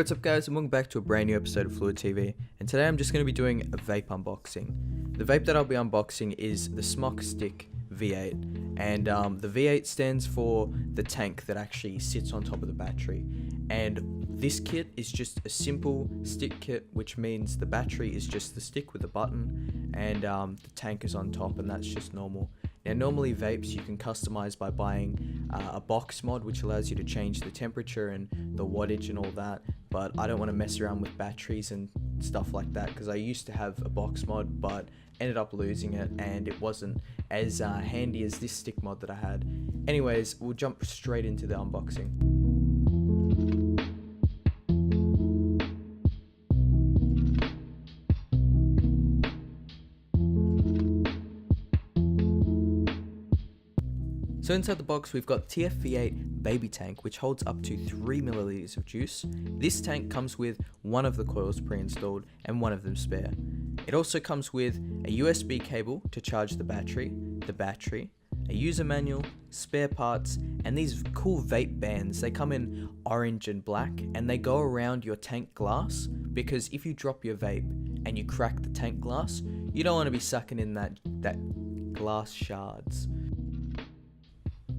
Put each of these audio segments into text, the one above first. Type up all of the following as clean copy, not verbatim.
What's up guys, and welcome back to a brand new episode of Fluid TV, and today I'm just going to be doing a vape unboxing. The vape that I'll be unboxing is the Smok Stick V8, and the V8 stands for the tank that actually sits on top of the battery, and this kit is just a simple stick kit, which means the battery is just the stick with a button, and the tank is on top, and that's just normal. Now normally vapes you can customize by buying a box mod, which allows you to change the temperature and the wattage and all that, but I don't want to mess around with batteries and stuff like that because I used to have a box mod but ended up losing it and it wasn't as handy as this stick mod that I had. Anyways, we'll jump straight into the unboxing. So inside the box we've got TFV8 Baby Tank, which holds up to 3 milliliters of juice. This tank comes with one of the coils pre-installed and one of them spare. It also comes with a USB cable to charge the battery, a user manual, spare parts, and these cool vape bands. They come in orange and black and they go around your tank glass, because if you drop your vape and you crack the tank glass, you don't want to be sucking in that glass shards.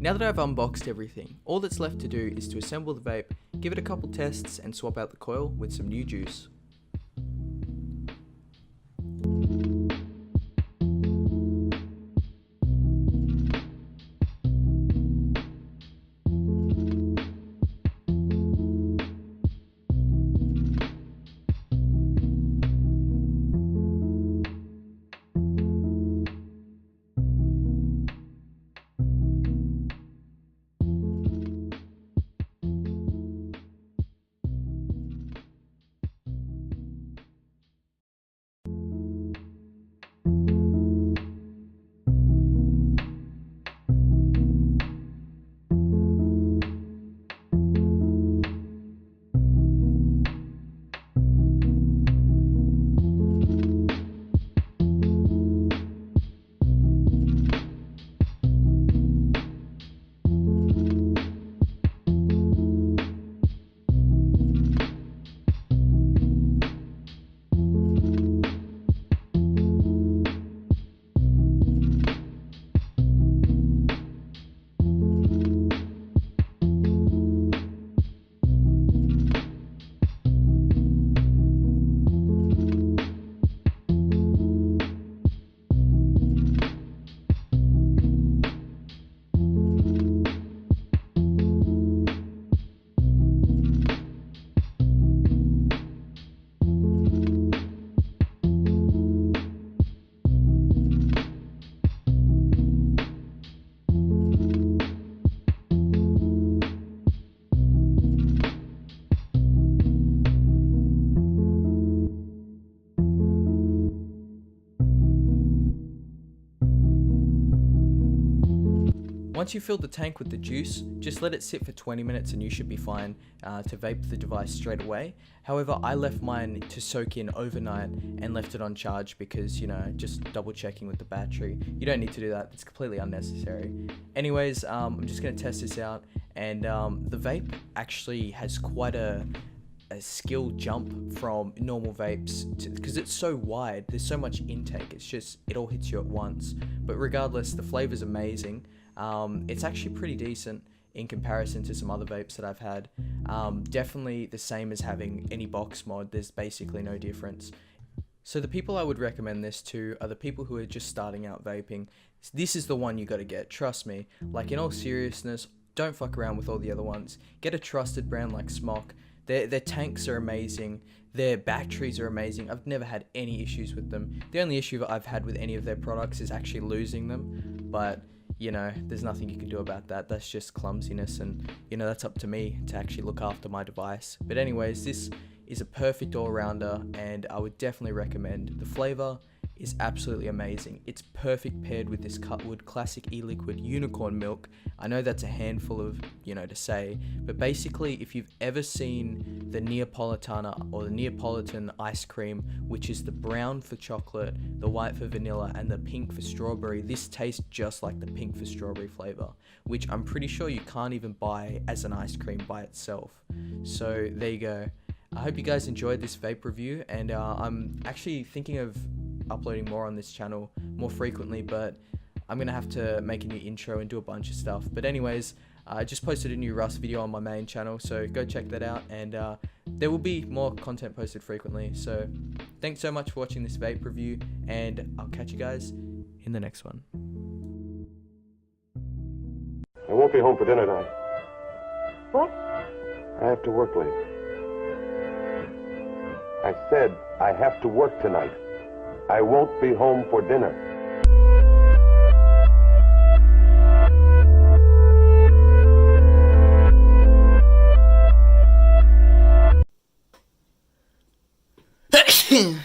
Now that I've unboxed everything, all that's left to do is to assemble the vape, give it a couple tests, and swap out the coil with some new juice. Once you fill the tank with the juice, just let it sit for 20 minutes and you should be fine to vape the device straight away. However, I left mine to soak in overnight and left it on charge because, just double checking with the battery. You don't need to do that, it's completely unnecessary. Anyways, I'm just going to test this out, and the vape actually has quite a skill jump from normal vapes because it's so wide, there's so much intake, it all hits you at once. But regardless, the flavor's amazing. It's actually pretty decent in comparison to some other vapes that I've had. Definitely the same as having any box mod, there's basically no difference. So the people I would recommend this to are the people who are just starting out vaping. This is the one you gotta get, trust me. Like, in all seriousness, don't fuck around with all the other ones. Get a trusted brand like Smok. Their tanks are amazing, their batteries are amazing. I've never had any issues with them. The only issue that I've had with any of their products is actually losing them, but there's nothing you can do about that. That's just clumsiness, and that's up to me to actually look after my device. But anyways, this is a perfect all-rounder, and I would definitely recommend. The flavor is absolutely amazing. It's perfect paired with this Cutwood Classic E-Liquid Unicorn Milk. I know that's a handful of, to say, but basically if you've ever seen the Neapolitana or the Neapolitan ice cream, which is the brown for chocolate, the white for vanilla, and the pink for strawberry, this tastes just like the pink for strawberry flavor, which I'm pretty sure you can't even buy as an ice cream by itself. So there you go. I hope you guys enjoyed this vape review, and I'm actually thinking of uploading more on this channel more frequently, but I'm gonna have to make a new intro and do a bunch of stuff. But anyways, I just posted a new Rust video on my main channel, so go check that out, and there will be more content posted frequently. So thanks so much for watching this vape review, and I'll catch you guys in the next one. I won't be home for dinner tonight. What? I have to work late. I said I have to work tonight. I won't be home for dinner. Ahem.